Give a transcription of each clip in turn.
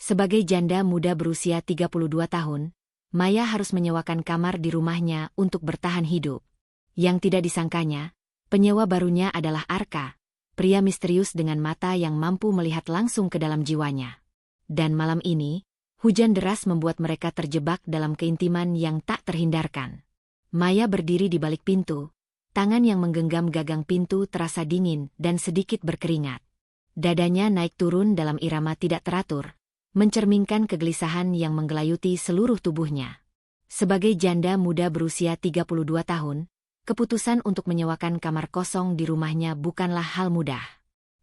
Sebagai janda muda berusia 32 tahun, Maya harus menyewakan kamar di rumahnya untuk bertahan hidup. Yang tidak disangkanya, penyewa barunya adalah Arka, pria misterius dengan mata yang mampu melihat langsung ke dalam jiwanya. Dan malam ini, hujan deras membuat mereka terjebak dalam keintiman yang tak terhindarkan. Maya berdiri di balik pintu, tangan yang menggenggam gagang pintu terasa dingin dan sedikit berkeringat. Dadanya naik turun dalam irama tidak teratur, mencerminkan kegelisahan yang menggelayuti seluruh tubuhnya. Sebagai janda muda berusia 32 tahun, keputusan untuk menyewakan kamar kosong di rumahnya bukanlah hal mudah.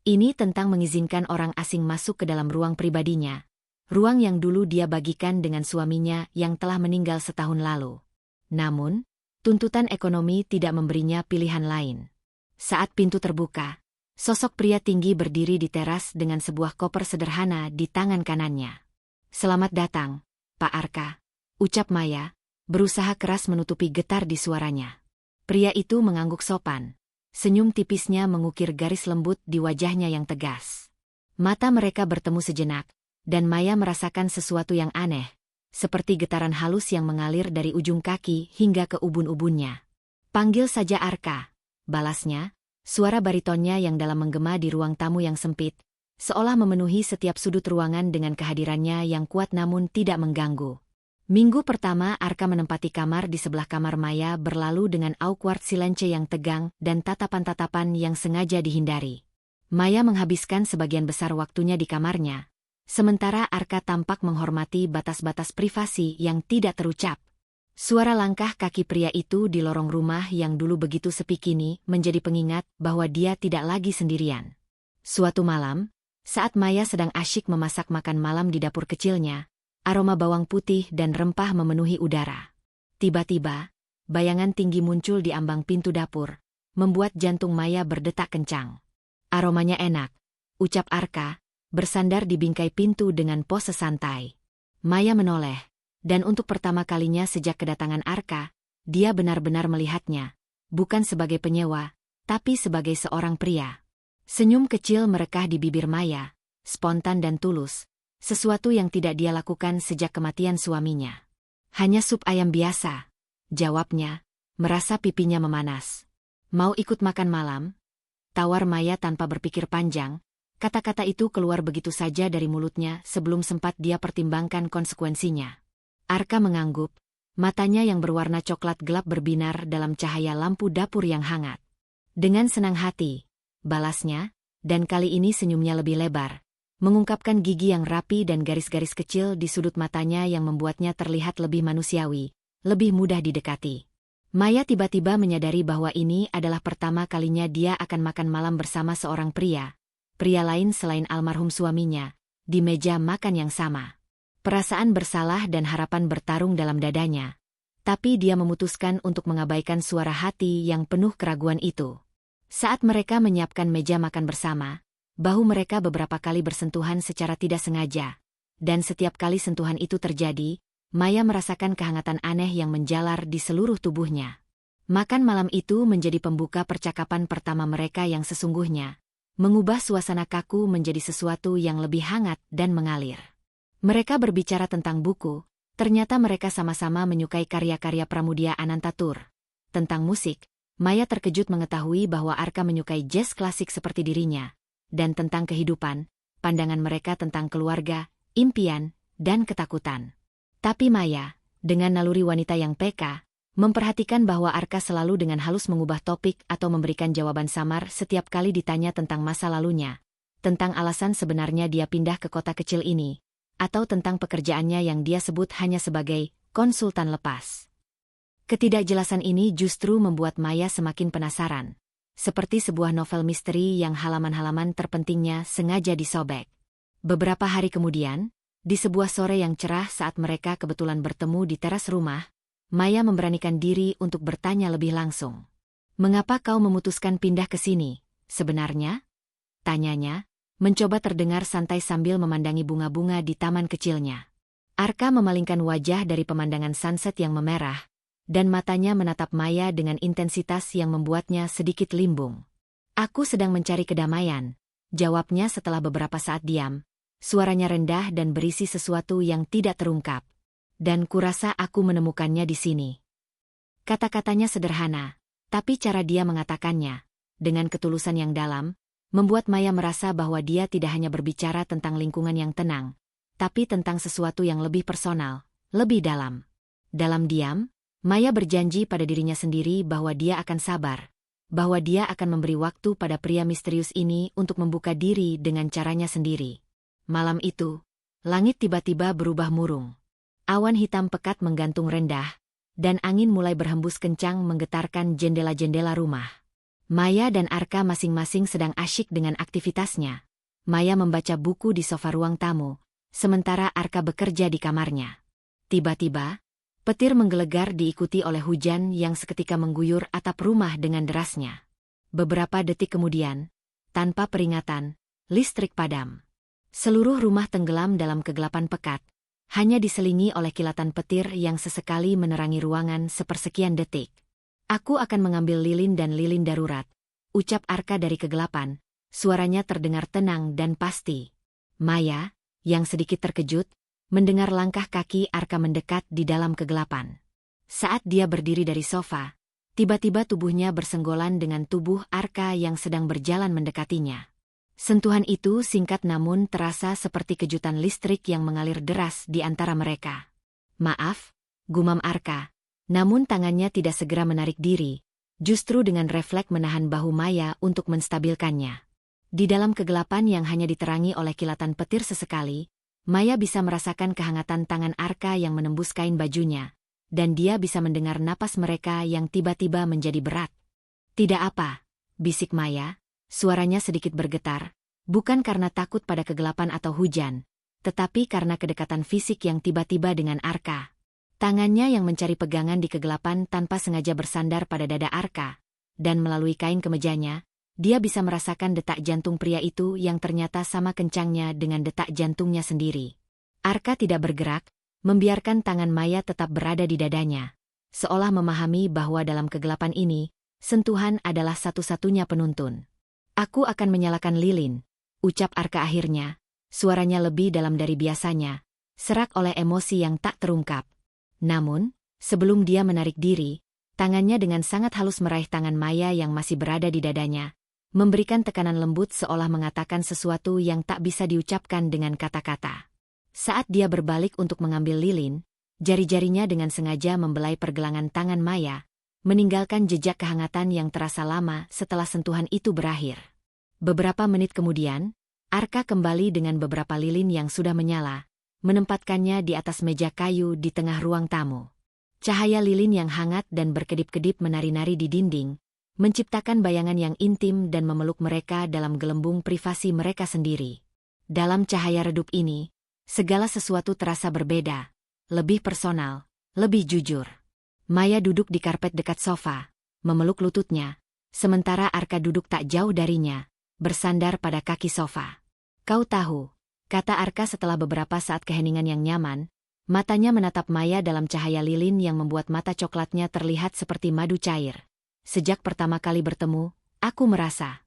Ini tentang mengizinkan orang asing masuk ke dalam ruang pribadinya, ruang yang dulu dia bagikan dengan suaminya yang telah meninggal setahun lalu. Namun, tuntutan ekonomi tidak memberinya pilihan lain. Saat pintu terbuka, sosok pria tinggi berdiri di teras dengan sebuah koper sederhana di tangan kanannya. "Selamat datang, Pak Arka," ucap Maya, berusaha keras menutupi getar di suaranya. Pria itu mengangguk sopan. Senyum tipisnya mengukir garis lembut di wajahnya yang tegas. Mata mereka bertemu sejenak, dan Maya merasakan sesuatu yang aneh, seperti getaran halus yang mengalir dari ujung kaki hingga ke ubun-ubunnya. "Panggil saja Arka," balasnya. Suara baritonnya yang dalam menggema di ruang tamu yang sempit, seolah memenuhi setiap sudut ruangan dengan kehadirannya yang kuat namun tidak mengganggu. Minggu pertama Arka menempati kamar di sebelah kamar Maya berlalu dengan awkward silence yang tegang dan tatapan-tatapan yang sengaja dihindari. Maya menghabiskan sebagian besar waktunya di kamarnya, sementara Arka tampak menghormati batas-batas privasi yang tidak terucap. Suara langkah kaki pria itu di lorong rumah yang dulu begitu sepi kini menjadi pengingat bahwa dia tidak lagi sendirian. Suatu malam, saat Maya sedang asyik memasak makan malam di dapur kecilnya, aroma bawang putih dan rempah memenuhi udara. Tiba-tiba, bayangan tinggi muncul di ambang pintu dapur, membuat jantung Maya berdetak kencang. "Aromanya enak," ucap Arka, bersandar di bingkai pintu dengan pose santai. Maya menoleh. Dan untuk pertama kalinya sejak kedatangan Arka, dia benar-benar melihatnya, bukan sebagai penyewa, tapi sebagai seorang pria. Senyum kecil merekah di bibir Maya, spontan dan tulus, sesuatu yang tidak dia lakukan sejak kematian suaminya. "Hanya sup ayam biasa," jawabnya, merasa pipinya memanas. "Mau ikut makan malam?" tawar Maya tanpa berpikir panjang. Kata-kata itu keluar begitu saja dari mulutnya sebelum sempat dia pertimbangkan konsekuensinya. Arka mengangguk, matanya yang berwarna coklat gelap berbinar dalam cahaya lampu dapur yang hangat. "Dengan senang hati," balasnya, dan kali ini senyumnya lebih lebar, mengungkapkan gigi yang rapi dan garis-garis kecil di sudut matanya yang membuatnya terlihat lebih manusiawi, lebih mudah didekati. Maya tiba-tiba menyadari bahwa ini adalah pertama kalinya dia akan makan malam bersama seorang pria lain selain almarhum suaminya, di meja makan yang sama. Perasaan bersalah dan harapan bertarung dalam dadanya, tapi dia memutuskan untuk mengabaikan suara hati yang penuh keraguan itu. Saat mereka menyiapkan meja makan bersama, bahu mereka beberapa kali bersentuhan secara tidak sengaja, dan setiap kali sentuhan itu terjadi, Maya merasakan kehangatan aneh yang menjalar di seluruh tubuhnya. Makan malam itu menjadi pembuka percakapan pertama mereka yang sesungguhnya, mengubah suasana kaku menjadi sesuatu yang lebih hangat dan mengalir. Mereka berbicara tentang buku, ternyata mereka sama-sama menyukai karya-karya Pramudia Anantatur. Tentang musik, Maya terkejut mengetahui bahwa Arka menyukai jazz klasik seperti dirinya. Dan tentang kehidupan, pandangan mereka tentang keluarga, impian, dan ketakutan. Tapi Maya, dengan naluri wanita yang peka, memperhatikan bahwa Arka selalu dengan halus mengubah topik atau memberikan jawaban samar setiap kali ditanya tentang masa lalunya, tentang alasan sebenarnya dia pindah ke kota kecil ini, atau tentang pekerjaannya yang dia sebut hanya sebagai konsultan lepas. Ketidakjelasan ini justru membuat Maya semakin penasaran, seperti sebuah novel misteri yang halaman-halaman terpentingnya sengaja disobek. Beberapa hari kemudian, di sebuah sore yang cerah saat mereka kebetulan bertemu di teras rumah, Maya memberanikan diri untuk bertanya lebih langsung. "Mengapa kau memutuskan pindah ke sini, sebenarnya?" tanyanya, mencoba terdengar santai sambil memandangi bunga-bunga di taman kecilnya. Arka memalingkan wajah dari pemandangan sunset yang memerah, dan matanya menatap Maya dengan intensitas yang membuatnya sedikit limbung. "Aku sedang mencari kedamaian," jawabnya setelah beberapa saat diam, suaranya rendah dan berisi sesuatu yang tidak terungkap. Dan kurasa aku menemukannya di sini. Kata-katanya sederhana, tapi cara dia mengatakannya, dengan ketulusan yang dalam, membuat Maya merasa bahwa dia tidak hanya berbicara tentang lingkungan yang tenang, tapi tentang sesuatu yang lebih personal, lebih dalam. Dalam diam, Maya berjanji pada dirinya sendiri bahwa dia akan sabar, bahwa dia akan memberi waktu pada pria misterius ini untuk membuka diri dengan caranya sendiri. Malam itu, langit tiba-tiba berubah murung. Awan hitam pekat menggantung rendah, dan angin mulai berhembus kencang menggetarkan jendela-jendela rumah. Maya dan Arka masing-masing sedang asyik dengan aktivitasnya. Maya membaca buku di sofa ruang tamu, sementara Arka bekerja di kamarnya. Tiba-tiba, petir menggelegar diikuti oleh hujan yang seketika mengguyur atap rumah dengan derasnya. Beberapa detik kemudian, tanpa peringatan, listrik padam. Seluruh rumah tenggelam dalam kegelapan pekat, hanya diselingi oleh kilatan petir yang sesekali menerangi ruangan sepersekian detik. Aku akan mengambil lilin dan lilin darurat, ucap Arka dari kegelapan, suaranya terdengar tenang dan pasti. Maya, yang sedikit terkejut, mendengar langkah kaki Arka mendekat di dalam kegelapan. Saat dia berdiri dari sofa, tiba-tiba tubuhnya bersenggolan dengan tubuh Arka yang sedang berjalan mendekatinya. Sentuhan itu singkat namun terasa seperti kejutan listrik yang mengalir deras di antara mereka. Maaf, gumam Arka, namun tangannya tidak segera menarik diri, justru dengan refleks menahan bahu Maya untuk menstabilkannya. Di dalam kegelapan yang hanya diterangi oleh kilatan petir sesekali, Maya bisa merasakan kehangatan tangan Arka yang menembus kain bajunya, dan dia bisa mendengar napas mereka yang tiba-tiba menjadi berat. Tidak apa, bisik Maya, suaranya sedikit bergetar, bukan karena takut pada kegelapan atau hujan, tetapi karena kedekatan fisik yang tiba-tiba dengan Arka. Tangannya yang mencari pegangan di kegelapan tanpa sengaja bersandar pada dada Arka, dan melalui kain kemejanya, dia bisa merasakan detak jantung pria itu yang ternyata sama kencangnya dengan detak jantungnya sendiri. Arka tidak bergerak, membiarkan tangan Maya tetap berada di dadanya, seolah memahami bahwa dalam kegelapan ini, sentuhan adalah satu-satunya penuntun. Aku akan menyalakan lilin, ucap Arka akhirnya, suaranya lebih dalam dari biasanya, serak oleh emosi yang tak terungkap. Namun, sebelum dia menarik diri, tangannya dengan sangat halus meraih tangan Maya yang masih berada di dadanya, memberikan tekanan lembut seolah mengatakan sesuatu yang tak bisa diucapkan dengan kata-kata. Saat dia berbalik untuk mengambil lilin, jari-jarinya dengan sengaja membelai pergelangan tangan Maya, meninggalkan jejak kehangatan yang terasa lama setelah sentuhan itu berakhir. Beberapa menit kemudian, Arka kembali dengan beberapa lilin yang sudah menyala, menempatkannya di atas meja kayu di tengah ruang tamu. Cahaya lilin yang hangat dan berkedip-kedip menari-nari di dinding, menciptakan bayangan yang intim dan memeluk mereka dalam gelembung privasi mereka sendiri. Dalam cahaya redup ini, segala sesuatu terasa berbeda, lebih personal, lebih jujur. Maya duduk di karpet dekat sofa, memeluk lututnya, sementara Arka duduk tak jauh darinya, bersandar pada kaki sofa. Kau tahu, kata Arka setelah beberapa saat keheningan yang nyaman, matanya menatap Maya dalam cahaya lilin yang membuat mata coklatnya terlihat seperti madu cair. Sejak pertama kali bertemu, aku merasa.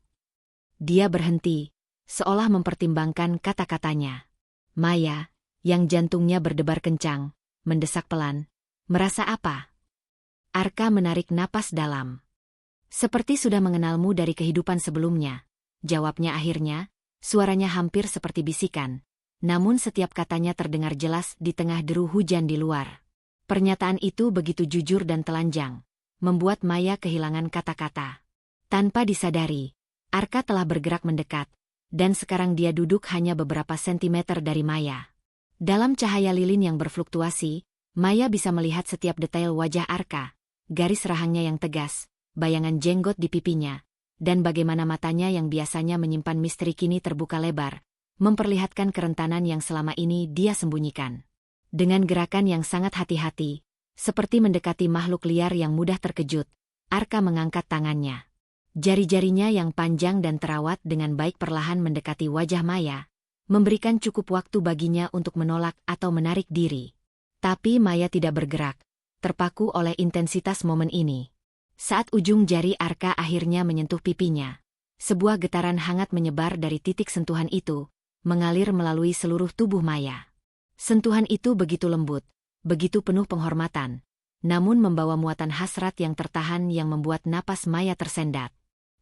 Dia berhenti, seolah mempertimbangkan kata-katanya. Maya, yang jantungnya berdebar kencang, mendesak pelan. Merasa apa? Arka menarik napas dalam. Seperti sudah mengenalmu dari kehidupan sebelumnya, jawabnya akhirnya, suaranya hampir seperti bisikan. Namun setiap katanya terdengar jelas di tengah deru hujan di luar. Pernyataan itu begitu jujur dan telanjang, membuat Maya kehilangan kata-kata. Tanpa disadari, Arka telah bergerak mendekat, dan sekarang dia duduk hanya beberapa sentimeter dari Maya. Dalam cahaya lilin yang berfluktuasi, Maya bisa melihat setiap detail wajah Arka, garis rahangnya yang tegas, bayangan jenggot di pipinya, dan bagaimana matanya yang biasanya menyimpan misteri kini terbuka lebar, memperlihatkan kerentanan yang selama ini dia sembunyikan. Dengan gerakan yang sangat hati-hati, seperti mendekati makhluk liar yang mudah terkejut, Arka mengangkat tangannya. Jari-jarinya yang panjang dan terawat dengan baik perlahan mendekati wajah Maya, memberikan cukup waktu baginya untuk menolak atau menarik diri. Tapi Maya tidak bergerak, terpaku oleh intensitas momen ini. Saat ujung jari Arka akhirnya menyentuh pipinya, sebuah getaran hangat menyebar dari titik sentuhan itu, mengalir melalui seluruh tubuh Maya. Sentuhan itu begitu lembut, begitu penuh penghormatan, namun membawa muatan hasrat yang tertahan yang membuat napas Maya tersendat.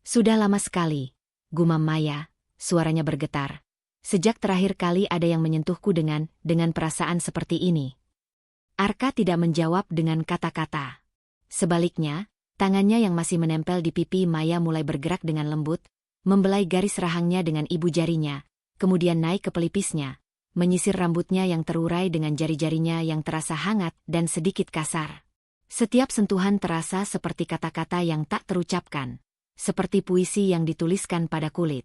Sudah lama sekali, gumam Maya, suaranya bergetar. Sejak terakhir kali ada yang menyentuhku dengan perasaan seperti ini. Arka tidak menjawab dengan kata-kata. Sebaliknya, tangannya yang masih menempel di pipi Maya mulai bergerak dengan lembut, membelai garis rahangnya dengan ibu jarinya, kemudian naik ke pelipisnya, menyisir rambutnya yang terurai dengan jari-jarinya yang terasa hangat dan sedikit kasar. Setiap sentuhan terasa seperti kata-kata yang tak terucapkan, seperti puisi yang dituliskan pada kulit.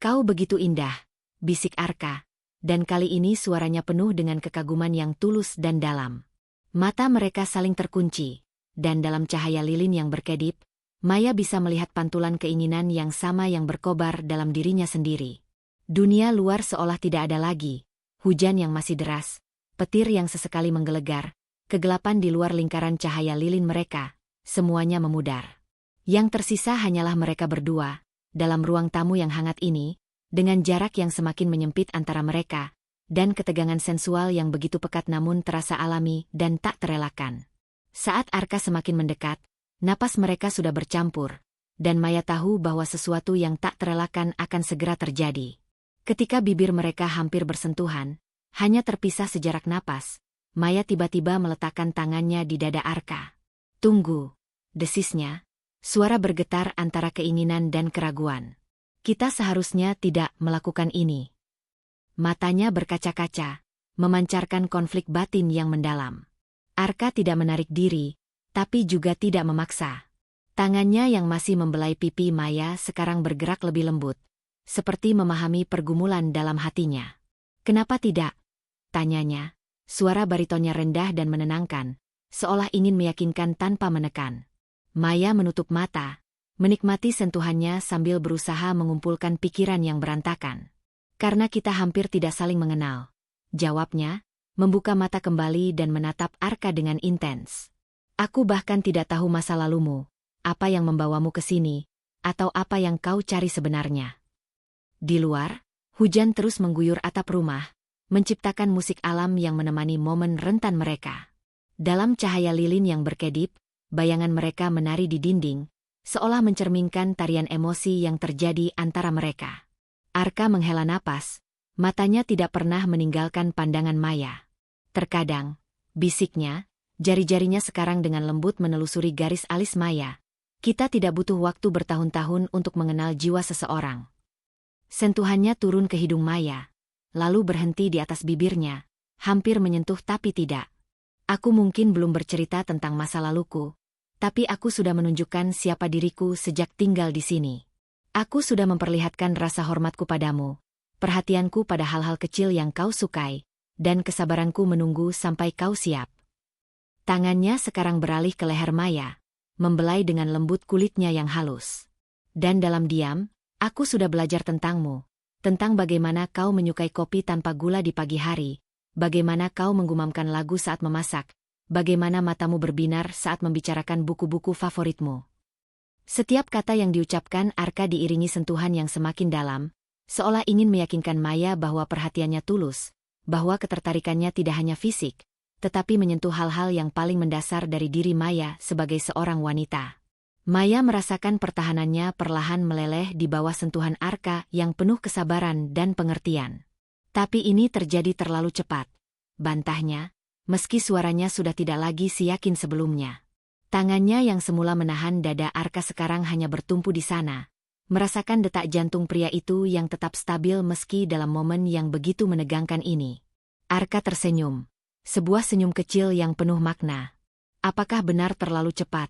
"Kau begitu indah," bisik Arka, dan kali ini suaranya penuh dengan kekaguman yang tulus dan dalam. Mata mereka saling terkunci, dan dalam cahaya lilin yang berkedip, Maya bisa melihat pantulan keinginan yang sama yang berkobar dalam dirinya sendiri. Dunia luar seolah tidak ada lagi, hujan yang masih deras, petir yang sesekali menggelegar, kegelapan di luar lingkaran cahaya lilin mereka, semuanya memudar. Yang tersisa hanyalah mereka berdua, dalam ruang tamu yang hangat ini, dengan jarak yang semakin menyempit antara mereka, dan ketegangan sensual yang begitu pekat namun terasa alami dan tak terelakkan. Saat Arka semakin mendekat, napas mereka sudah bercampur, dan Maya tahu bahwa sesuatu yang tak terelakkan akan segera terjadi. Ketika bibir mereka hampir bersentuhan, hanya terpisah sejarak napas, Maya tiba-tiba meletakkan tangannya di dada Arka. "Tunggu," desisnya, suara bergetar antara keinginan dan keraguan. "Kita seharusnya tidak melakukan ini." Matanya berkaca-kaca, memancarkan konflik batin yang mendalam. Arka tidak menarik diri, tapi juga tidak memaksa. Tangannya yang masih membelai pipi Maya sekarang bergerak lebih lembut, seperti memahami pergumulan dalam hatinya. "Kenapa tidak?" tanyanya, suara baritonnya rendah dan menenangkan, seolah ingin meyakinkan tanpa menekan. Maya menutup mata, menikmati sentuhannya sambil berusaha mengumpulkan pikiran yang berantakan. "Karena kita hampir tidak saling mengenal," jawabnya, membuka mata kembali dan menatap Arka dengan intens. "Aku bahkan tidak tahu masa lalumu, apa yang membawamu ke sini, atau apa yang kau cari sebenarnya." Di luar, hujan terus mengguyur atap rumah, menciptakan musik alam yang menemani momen rentan mereka. Dalam cahaya lilin yang berkedip, bayangan mereka menari di dinding, seolah mencerminkan tarian emosi yang terjadi antara mereka. Arka menghela napas, matanya tidak pernah meninggalkan pandangan Maya. "Terkadang," bisiknya, jari-jarinya sekarang dengan lembut menelusuri garis alis Maya, "kita tidak butuh waktu bertahun-tahun untuk mengenal jiwa seseorang." Sentuhannya turun ke hidung Maya, lalu berhenti di atas bibirnya, hampir menyentuh tapi tidak. "Aku mungkin belum bercerita tentang masa laluku, tapi aku sudah menunjukkan siapa diriku sejak tinggal di sini. Aku sudah memperlihatkan rasa hormatku padamu, perhatianku pada hal-hal kecil yang kau sukai, dan kesabaranku menunggu sampai kau siap." Tangannya sekarang beralih ke leher Maya, membelai dengan lembut kulitnya yang halus. "Dan dalam diam, aku sudah belajar tentangmu, tentang bagaimana kau menyukai kopi tanpa gula di pagi hari, bagaimana kau menggumamkan lagu saat memasak, bagaimana matamu berbinar saat membicarakan buku-buku favoritmu." Setiap kata yang diucapkan Arka diiringi sentuhan yang semakin dalam, seolah ingin meyakinkan Maya bahwa perhatiannya tulus, bahwa ketertarikannya tidak hanya fisik, tetapi menyentuh hal-hal yang paling mendasar dari diri Maya sebagai seorang wanita. Maya merasakan pertahanannya perlahan meleleh di bawah sentuhan Arka yang penuh kesabaran dan pengertian. "Tapi ini terjadi terlalu cepat," bantahnya, meski suaranya sudah tidak lagi seyakin sebelumnya. Tangannya yang semula menahan dada Arka sekarang hanya bertumpu di sana, merasakan detak jantung pria itu yang tetap stabil meski dalam momen yang begitu menegangkan ini. Arka tersenyum, sebuah senyum kecil yang penuh makna. "Apakah benar terlalu cepat?"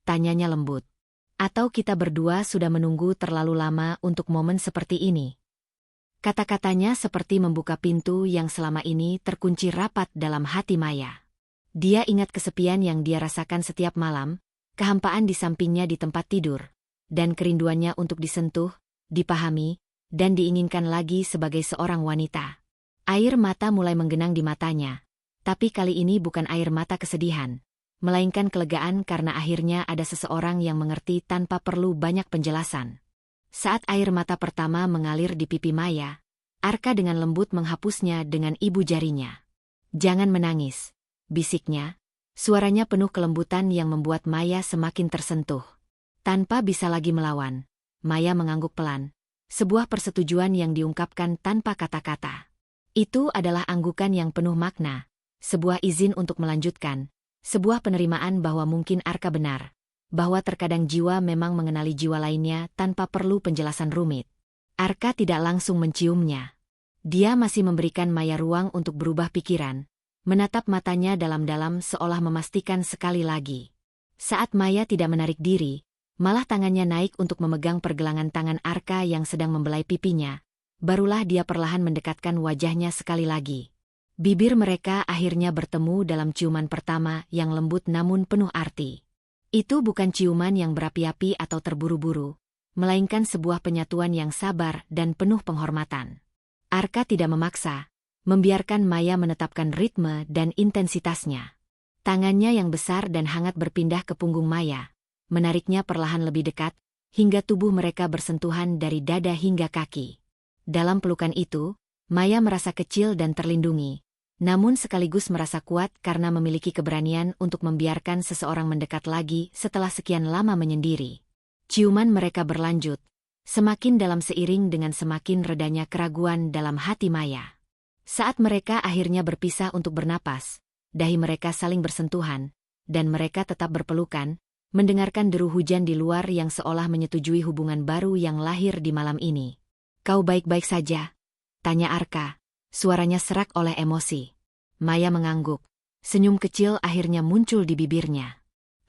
tanyanya lembut. "Atau kita berdua sudah menunggu terlalu lama untuk momen seperti ini?" Kata-katanya seperti membuka pintu yang selama ini terkunci rapat dalam hati Maya. Dia ingat kesepian yang dia rasakan setiap malam, kehampaan di sampingnya di tempat tidur, dan kerinduannya untuk disentuh, dipahami, dan diinginkan lagi sebagai seorang wanita. Air mata mulai menggenang di matanya, tapi kali ini bukan air mata kesedihan, melainkan kelegaan karena akhirnya ada seseorang yang mengerti tanpa perlu banyak penjelasan. Saat air mata pertama mengalir di pipi Maya, Arka dengan lembut menghapusnya dengan ibu jarinya. "Jangan menangis," bisiknya. Suaranya penuh kelembutan yang membuat Maya semakin tersentuh. Tanpa bisa lagi melawan, Maya mengangguk pelan. Sebuah persetujuan yang diungkapkan tanpa kata-kata. Itu adalah anggukan yang penuh makna. Sebuah izin untuk melanjutkan. Sebuah penerimaan bahwa mungkin Arka benar. Bahwa terkadang jiwa memang mengenali jiwa lainnya tanpa perlu penjelasan rumit. Arka tidak langsung menciumnya. Dia masih memberikan Maya ruang untuk berubah pikiran. Menatap matanya dalam-dalam seolah memastikan sekali lagi. Saat Maya tidak menarik diri, malah tangannya naik untuk memegang pergelangan tangan Arka yang sedang membelai pipinya. Barulah dia perlahan mendekatkan wajahnya sekali lagi. Bibir mereka akhirnya bertemu dalam ciuman pertama yang lembut namun penuh arti. Itu bukan ciuman yang berapi-api atau terburu-buru, melainkan sebuah penyatuan yang sabar dan penuh penghormatan. Arka tidak memaksa, membiarkan Maya menetapkan ritme dan intensitasnya. Tangannya yang besar dan hangat berpindah ke punggung Maya, menariknya perlahan lebih dekat, hingga tubuh mereka bersentuhan dari dada hingga kaki. Dalam pelukan itu, Maya merasa kecil dan terlindungi, namun sekaligus merasa kuat karena memiliki keberanian untuk membiarkan seseorang mendekat lagi setelah sekian lama menyendiri. Ciuman mereka berlanjut, semakin dalam seiring dengan semakin redanya keraguan dalam hati Maya. Saat mereka akhirnya berpisah untuk bernapas, dahi mereka saling bersentuhan, dan mereka tetap berpelukan, mendengarkan deru hujan di luar yang seolah menyetujui hubungan baru yang lahir di malam ini. "Kau baik-baik saja?" tanya Arka, suaranya serak oleh emosi. Maya mengangguk, senyum kecil akhirnya muncul di bibirnya.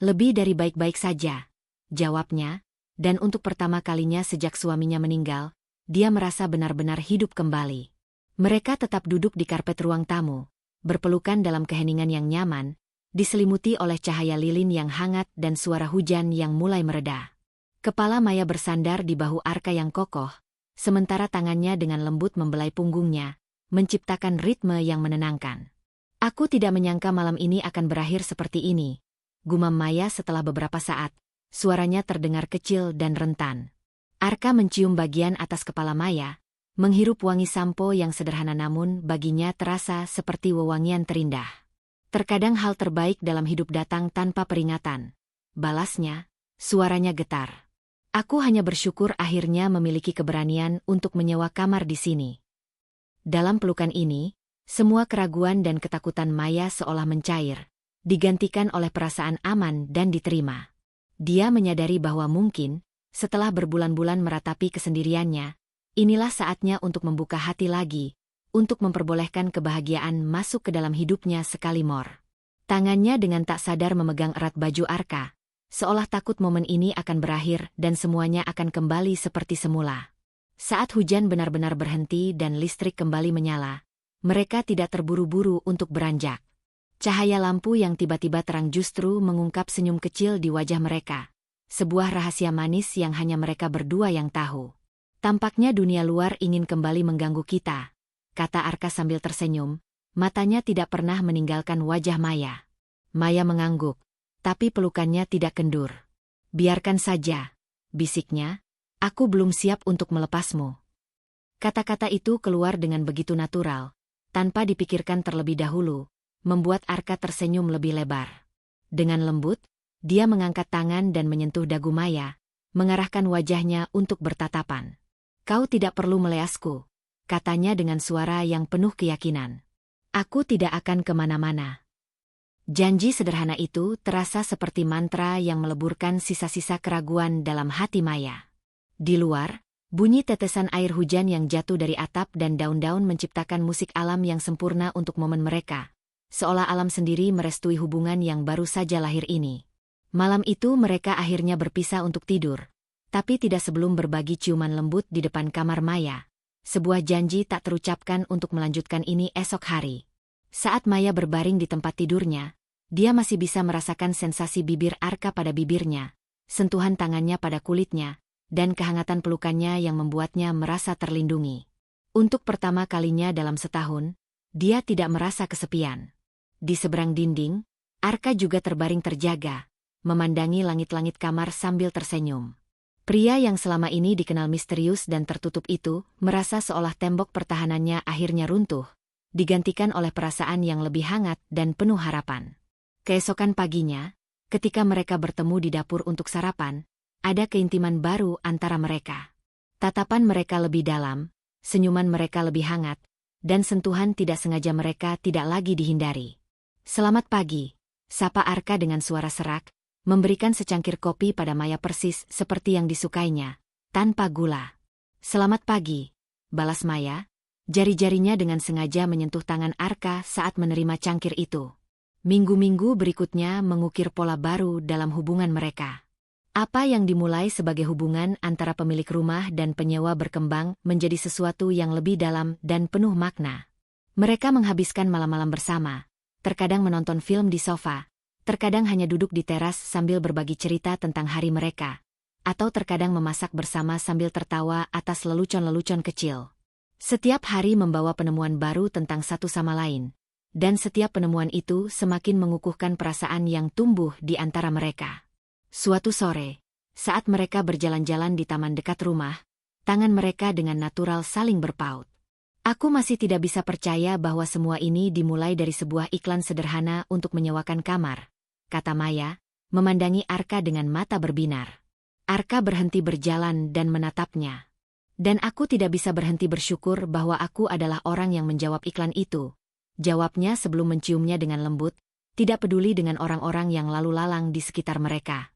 "Lebih dari baik-baik saja," jawabnya, dan untuk pertama kalinya sejak suaminya meninggal, dia merasa benar-benar hidup kembali. Mereka tetap duduk di karpet ruang tamu, berpelukan dalam keheningan yang nyaman, diselimuti oleh cahaya lilin yang hangat dan suara hujan yang mulai mereda. Kepala Maya bersandar di bahu Arka yang kokoh, sementara tangannya dengan lembut membelai punggungnya, menciptakan ritme yang menenangkan. "Aku tidak menyangka malam ini akan berakhir seperti ini," gumam Maya setelah beberapa saat, suaranya terdengar kecil dan rentan. Arka mencium bagian atas kepala Maya, menghirup wangi sampo yang sederhana namun baginya terasa seperti wewangian terindah. "Terkadang hal terbaik dalam hidup datang tanpa peringatan," balasnya, suaranya getar. "Aku hanya bersyukur akhirnya memiliki keberanian untuk menyewa kamar di sini." Dalam pelukan ini, semua keraguan dan ketakutan Maya seolah mencair, digantikan oleh perasaan aman dan diterima. Dia menyadari bahwa mungkin, setelah berbulan-bulan meratapi kesendiriannya, inilah saatnya untuk membuka hati lagi, untuk memperbolehkan kebahagiaan masuk ke dalam hidupnya sekali more. Tangannya dengan tak sadar memegang erat baju Arka, seolah takut momen ini akan berakhir dan semuanya akan kembali seperti semula. Saat hujan benar-benar berhenti dan listrik kembali menyala, mereka tidak terburu-buru untuk beranjak. Cahaya lampu yang tiba-tiba terang justru mengungkap senyum kecil di wajah mereka. Sebuah rahasia manis yang hanya mereka berdua yang tahu. "Tampaknya dunia luar ingin kembali mengganggu kita," kata Arka sambil tersenyum, matanya tidak pernah meninggalkan wajah Maya. Maya mengangguk, tapi pelukannya tidak kendur. "Biarkan saja," bisiknya, "aku belum siap untuk melepasmu." Kata-kata itu keluar dengan begitu natural, tanpa dipikirkan terlebih dahulu, membuat Arka tersenyum lebih lebar. Dengan lembut, dia mengangkat tangan dan menyentuh dagu Maya, mengarahkan wajahnya untuk bertatapan. "Kau tidak perlu meleasku," katanya dengan suara yang penuh keyakinan. "Aku tidak akan kemana-mana." Janji sederhana itu terasa seperti mantra yang meleburkan sisa-sisa keraguan dalam hati Maya. Di luar, bunyi tetesan air hujan yang jatuh dari atap dan daun-daun menciptakan musik alam yang sempurna untuk momen mereka, seolah alam sendiri merestui hubungan yang baru saja lahir ini. Malam itu mereka akhirnya berpisah untuk tidur, tapi tidak sebelum berbagi ciuman lembut di depan kamar Maya. Sebuah janji tak terucapkan untuk melanjutkan ini esok hari. Saat Maya berbaring di tempat tidurnya, dia masih bisa merasakan sensasi bibir Arka pada bibirnya, sentuhan tangannya pada kulitnya, dan kehangatan pelukannya yang membuatnya merasa terlindungi. Untuk pertama kalinya dalam setahun, dia tidak merasa kesepian. Di seberang dinding, Arka juga terbaring terjaga, memandangi langit-langit kamar sambil tersenyum. Pria yang selama ini dikenal misterius dan tertutup itu merasa seolah tembok pertahanannya akhirnya runtuh, digantikan oleh perasaan yang lebih hangat dan penuh harapan. Keesokan paginya, ketika mereka bertemu di dapur untuk sarapan, ada keintiman baru antara mereka. Tatapan mereka lebih dalam, senyuman mereka lebih hangat, dan sentuhan tidak sengaja mereka tidak lagi dihindari. "Selamat pagi," sapa Arka dengan suara serak, memberikan secangkir kopi pada Maya persis seperti yang disukainya, tanpa gula. "Selamat pagi," balas Maya, jari-jarinya dengan sengaja menyentuh tangan Arka saat menerima cangkir itu. Minggu-minggu berikutnya mengukir pola baru dalam hubungan mereka. Apa yang dimulai sebagai hubungan antara pemilik rumah dan penyewa berkembang menjadi sesuatu yang lebih dalam dan penuh makna. Mereka menghabiskan malam-malam bersama, terkadang menonton film di sofa, terkadang hanya duduk di teras sambil berbagi cerita tentang hari mereka, atau terkadang memasak bersama sambil tertawa atas lelucon-lelucon kecil. Setiap hari membawa penemuan baru tentang satu sama lain, dan setiap penemuan itu semakin mengukuhkan perasaan yang tumbuh di antara mereka. Suatu sore, saat mereka berjalan-jalan di taman dekat rumah, tangan mereka dengan natural saling berpaut. "Aku masih tidak bisa percaya bahwa semua ini dimulai dari sebuah iklan sederhana untuk menyewakan kamar," kata Maya, memandangi Arka dengan mata berbinar. Arka berhenti berjalan dan menatapnya. "Dan aku tidak bisa berhenti bersyukur bahwa aku adalah orang yang menjawab iklan itu," jawabnya sebelum menciumnya dengan lembut, tidak peduli dengan orang-orang yang lalu lalang di sekitar mereka.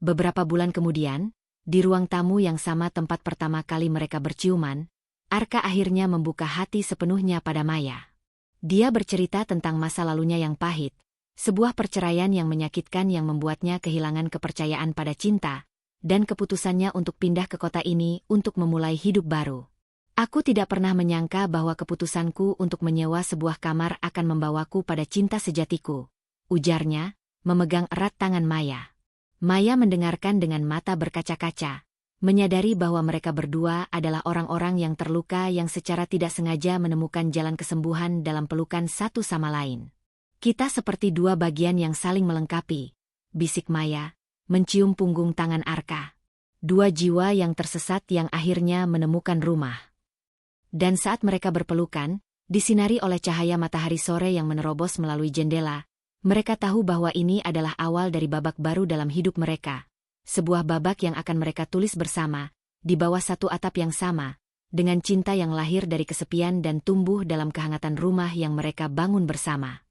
Beberapa bulan kemudian, di ruang tamu yang sama tempat pertama kali mereka berciuman, Arka akhirnya membuka hati sepenuhnya pada Maya. Dia bercerita tentang masa lalunya yang pahit, sebuah perceraian yang menyakitkan yang membuatnya kehilangan kepercayaan pada cinta, dan keputusannya untuk pindah ke kota ini untuk memulai hidup baru. "Aku tidak pernah menyangka bahwa keputusanku untuk menyewa sebuah kamar akan membawaku pada cinta sejatiku," ujarnya, memegang erat tangan Maya. Maya mendengarkan dengan mata berkaca-kaca, menyadari bahwa mereka berdua adalah orang-orang yang terluka yang secara tidak sengaja menemukan jalan kesembuhan dalam pelukan satu sama lain. "Kita seperti dua bagian yang saling melengkapi," bisik Maya, mencium punggung tangan Arka. "Dua jiwa yang tersesat yang akhirnya menemukan rumah." Dan saat mereka berpelukan, disinari oleh cahaya matahari sore yang menerobos melalui jendela, mereka tahu bahwa ini adalah awal dari babak baru dalam hidup mereka. Sebuah babak yang akan mereka tulis bersama, di bawah satu atap yang sama, dengan cinta yang lahir dari kesepian dan tumbuh dalam kehangatan rumah yang mereka bangun bersama.